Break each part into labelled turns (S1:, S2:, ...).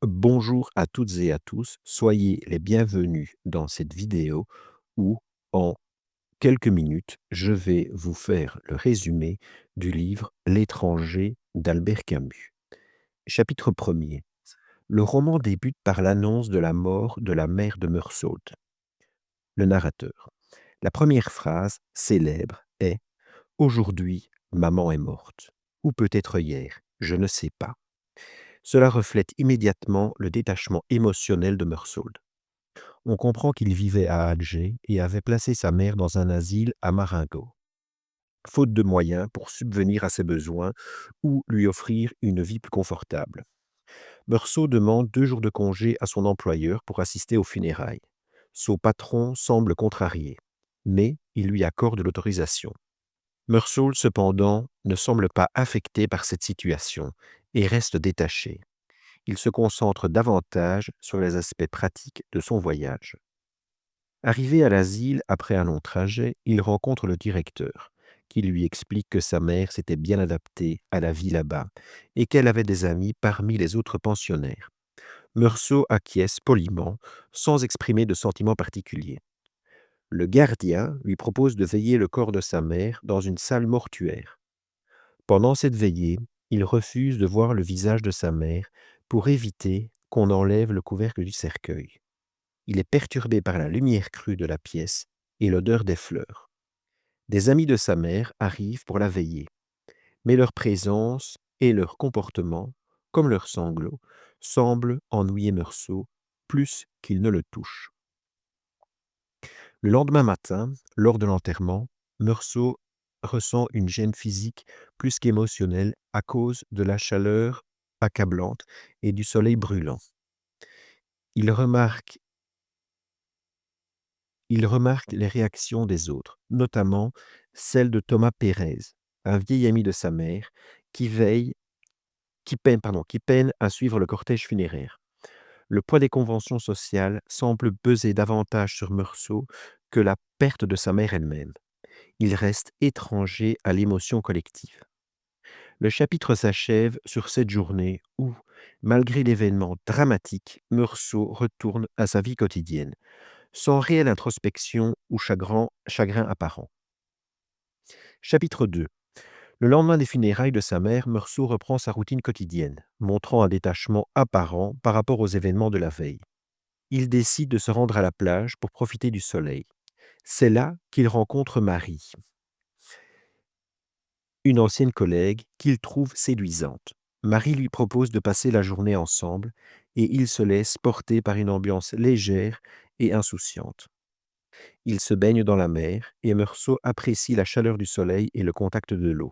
S1: Bonjour à toutes et à tous, soyez les bienvenus dans cette vidéo où, en quelques minutes, je vais vous faire le résumé du livre L'étranger d'Albert Camus. Chapitre 1er. Le roman débute par l'annonce de la mort de la mère de Meursault. Le narrateur. La première phrase, célèbre, est Aujourd'hui, maman est morte. Ou peut-être hier, je ne sais pas. Cela reflète immédiatement le détachement émotionnel de Meursault. On comprend qu'il vivait à Alger et avait placé sa mère dans un asile à Marengo, faute de moyens pour subvenir à ses besoins ou lui offrir une vie plus confortable. Meursault demande 2 jours de congé à son employeur pour assister aux funérailles. Son patron semble contrarié, mais il lui accorde l'autorisation. Meursault, cependant, ne semble pas affecté par cette situation et reste détaché. Il se concentre davantage sur les aspects pratiques de son voyage. Arrivé à l'asile après un long trajet, il rencontre le directeur, qui lui explique que sa mère s'était bien adaptée à la vie là-bas et qu'elle avait des amis parmi les autres pensionnaires. Meursault acquiesce poliment, sans exprimer de sentiment particulier. Le gardien lui propose de veiller le corps de sa mère dans une salle mortuaire. Pendant cette veillée, il refuse de voir le visage de sa mère pour éviter qu'on enlève le couvercle du cercueil. Il est perturbé par la lumière crue de la pièce et l'odeur des fleurs. Des amis de sa mère arrivent pour la veiller, mais leur présence et leur comportement, comme leurs sanglots, semblent ennuyer Meursault plus qu'il ne le touche. Le lendemain matin, lors de l'enterrement, Meursault ressent une gêne physique plus qu'émotionnelle à cause de la chaleur accablante et du soleil brûlant. Il remarque les réactions des autres, notamment celle de Thomas Pérez, un vieil ami de sa mère, qui peine à suivre le cortège funéraire. Le poids des conventions sociales semble peser davantage sur Meursault que la perte de sa mère elle-même. Il reste étranger à l'émotion collective. Le chapitre s'achève sur cette journée où, malgré l'événement dramatique, Meursault retourne à sa vie quotidienne, sans réelle introspection ou chagrin apparent. Chapitre 2. Le lendemain des funérailles de sa mère, Meursault reprend sa routine quotidienne, montrant un détachement apparent par rapport aux événements de la veille. Il décide de se rendre à la plage pour profiter du soleil. C'est là qu'il rencontre Marie, une ancienne collègue qu'il trouve séduisante. Marie lui propose de passer la journée ensemble et il se laisse porter par une ambiance légère et insouciante. Il se baigne dans la mer et Meursault apprécie la chaleur du soleil et le contact de l'eau.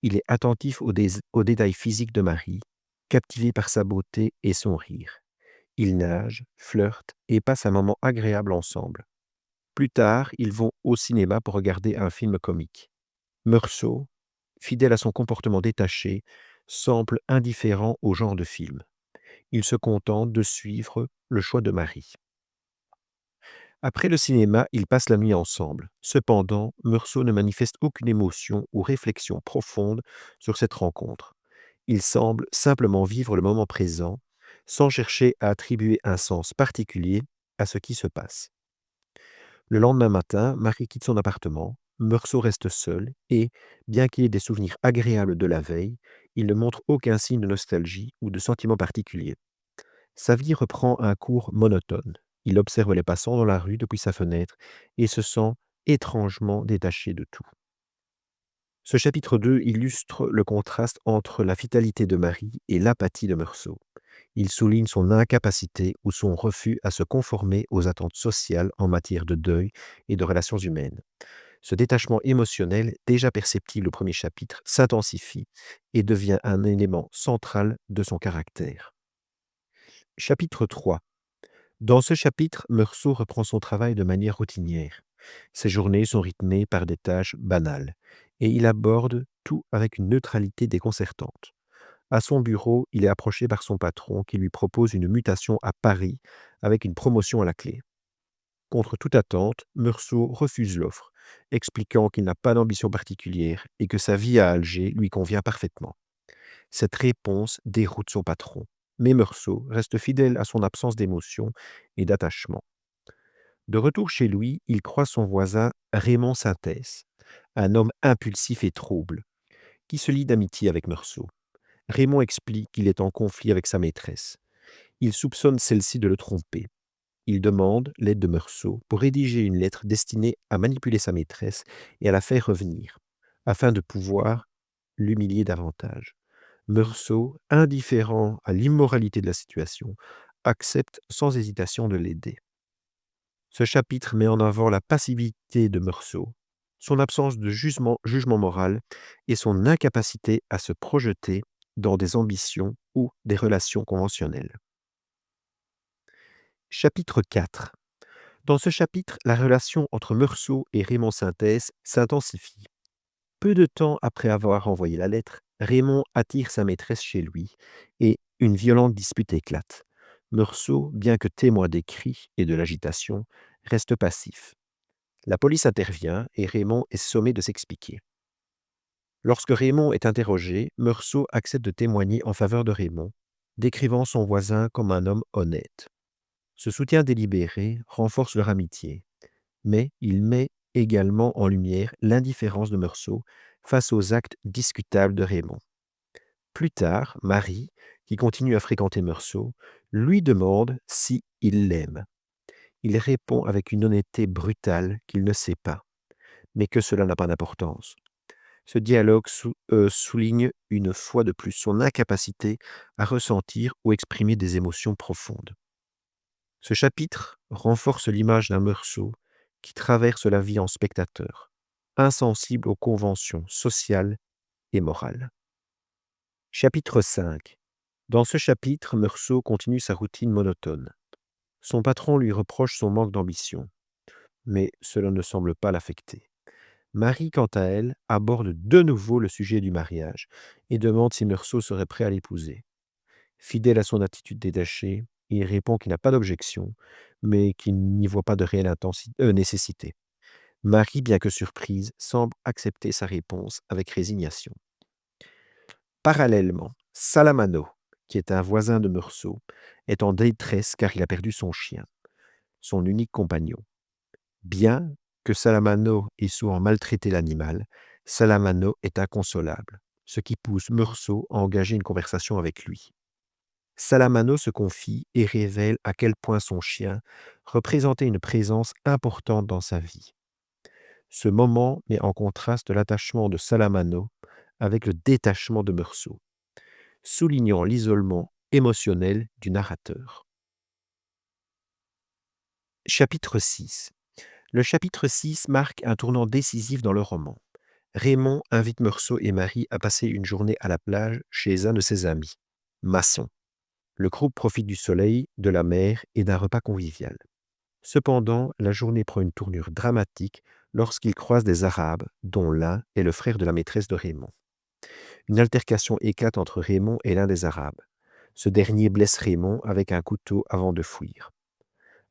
S1: Il est attentif aux détails physiques de Marie, captivé par sa beauté et son rire. Ils nagent, flirtent et passent un moment agréable ensemble. Plus tard, ils vont au cinéma pour regarder un film comique. Meursault, fidèle à son comportement détaché, semble indifférent au genre de film. Il se contente de suivre le choix de Marie. Après le cinéma, ils passent la nuit ensemble. Cependant, Meursault ne manifeste aucune émotion ou réflexion profonde sur cette rencontre. Il semble simplement vivre le moment présent, sans chercher à attribuer un sens particulier à ce qui se passe. Le lendemain matin, Marie quitte son appartement, Meursault reste seul et, bien qu'il ait des souvenirs agréables de la veille, il ne montre aucun signe de nostalgie ou de sentiment particulier. Sa vie reprend un cours monotone. Il observe les passants dans la rue depuis sa fenêtre et se sent étrangement détaché de tout. Ce chapitre 2 illustre le contraste entre la vitalité de Marie et l'apathie de Meursault. Il souligne son incapacité ou son refus à se conformer aux attentes sociales en matière de deuil et de relations humaines. Ce détachement émotionnel, déjà perceptible au premier chapitre, s'intensifie et devient un élément central de son caractère. Chapitre 3. Dans ce chapitre, Meursault reprend son travail de manière routinière. Ses journées sont rythmées par des tâches banales et il aborde tout avec une neutralité déconcertante. À son bureau, il est approché par son patron qui lui propose une mutation à Paris avec une promotion à la clé. Contre toute attente, Meursault refuse l'offre, expliquant qu'il n'a pas d'ambition particulière et que sa vie à Alger lui convient parfaitement. Cette réponse déroute son patron, mais Meursault reste fidèle à son absence d'émotion et d'attachement. De retour chez lui, il croise son voisin Raymond Synthèse, un homme impulsif et trouble, qui se lie d'amitié avec Meursault. Raymond explique qu'il est en conflit avec sa maîtresse. Il soupçonne celle-ci de le tromper. Il demande l'aide de Meursault pour rédiger une lettre destinée à manipuler sa maîtresse et à la faire revenir, afin de pouvoir l'humilier davantage. Meursault, indifférent à l'immoralité de la situation, accepte sans hésitation de l'aider. Ce chapitre met en avant la passivité de Meursault, son absence de jugement moral et son incapacité à se projeter dans des ambitions ou des relations conventionnelles. Chapitre 4. Dans ce chapitre, la relation entre Meursault et Raymond Synthèse s'intensifie. Peu de temps après avoir envoyé la lettre, Raymond attire sa maîtresse chez lui et une violente dispute éclate. Meursault, bien que témoin des cris et de l'agitation, reste passif. La police intervient et Raymond est sommé de s'expliquer. Lorsque Raymond est interrogé, Meursault accepte de témoigner en faveur de Raymond, décrivant son voisin comme un homme honnête. Ce soutien délibéré renforce leur amitié, mais il met également en lumière l'indifférence de Meursault face aux actes discutables de Raymond. Plus tard, Marie, qui continue à fréquenter Meursault, lui demande si il l'aime. Il répond avec une honnêteté brutale qu'il ne sait pas, mais que cela n'a pas d'importance. Ce dialogue souligne une fois de plus son incapacité à ressentir ou exprimer des émotions profondes. Ce chapitre renforce l'image d'un Meursault qui traverse la vie en spectateur, insensible aux conventions sociales et morales. Chapitre 5. Dans ce chapitre, Meursault continue sa routine monotone. Son patron lui reproche son manque d'ambition, mais cela ne semble pas l'affecter. Marie, quant à elle, aborde de nouveau le sujet du mariage et demande si Meursault serait prêt à l'épouser. Fidèle à son attitude détachée, il répond qu'il n'a pas d'objection, mais qu'il n'y voit pas de réelle nécessité. Marie, bien que surprise, semble accepter sa réponse avec résignation. Parallèlement, Salamano, qui est un voisin de Meursault, est en détresse car il a perdu son chien, son unique compagnon. Bien que Salamano ait souvent maltraité l'animal, Salamano est inconsolable, ce qui pousse Meursault à engager une conversation avec lui. Salamano se confie et révèle à quel point son chien représentait une présence importante dans sa vie. Ce moment met en contraste l'attachement de Salamano avec le détachement de Meursault, soulignant l'isolement émotionnel du narrateur. Chapitre 6. Le chapitre 6 marque un tournant décisif dans le roman. Raymond invite Meursault et Marie à passer une journée à la plage chez un de ses amis, maçon. Le groupe profite du soleil, de la mer et d'un repas convivial. Cependant, la journée prend une tournure dramatique lorsqu'ils croisent des Arabes, dont l'un est le frère de la maîtresse de Raymond. Une altercation éclate entre Raymond et l'un des Arabes. Ce dernier blesse Raymond avec un couteau avant de fuir.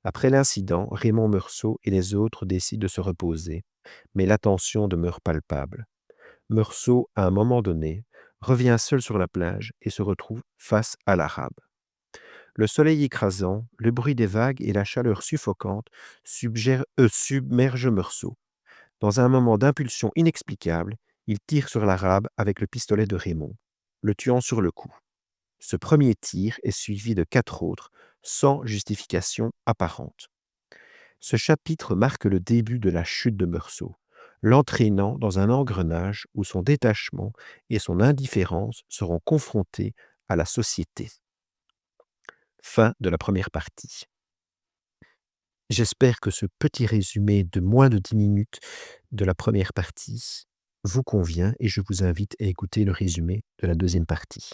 S1: Après l'incident, Raymond Meursault et les autres décident de se reposer, mais la tension demeure palpable. Meursault, à un moment donné, revient seul sur la plage et se retrouve face à l'Arabe. Le soleil écrasant, le bruit des vagues et la chaleur suffocante submergent Meursault. Dans un moment d'impulsion inexplicable, il tire sur l'Arabe avec le pistolet de Raymond, le tuant sur le coup. Ce premier tir est suivi de 4 autres, sans justification apparente. Ce chapitre marque le début de la chute de Meursault, l'entraînant dans un engrenage où son détachement et son indifférence seront confrontés à la société. Fin de la première partie. J'espère que ce petit résumé de moins de 10 minutes de la première partie vous convient et je vous invite à écouter le résumé de la deuxième partie.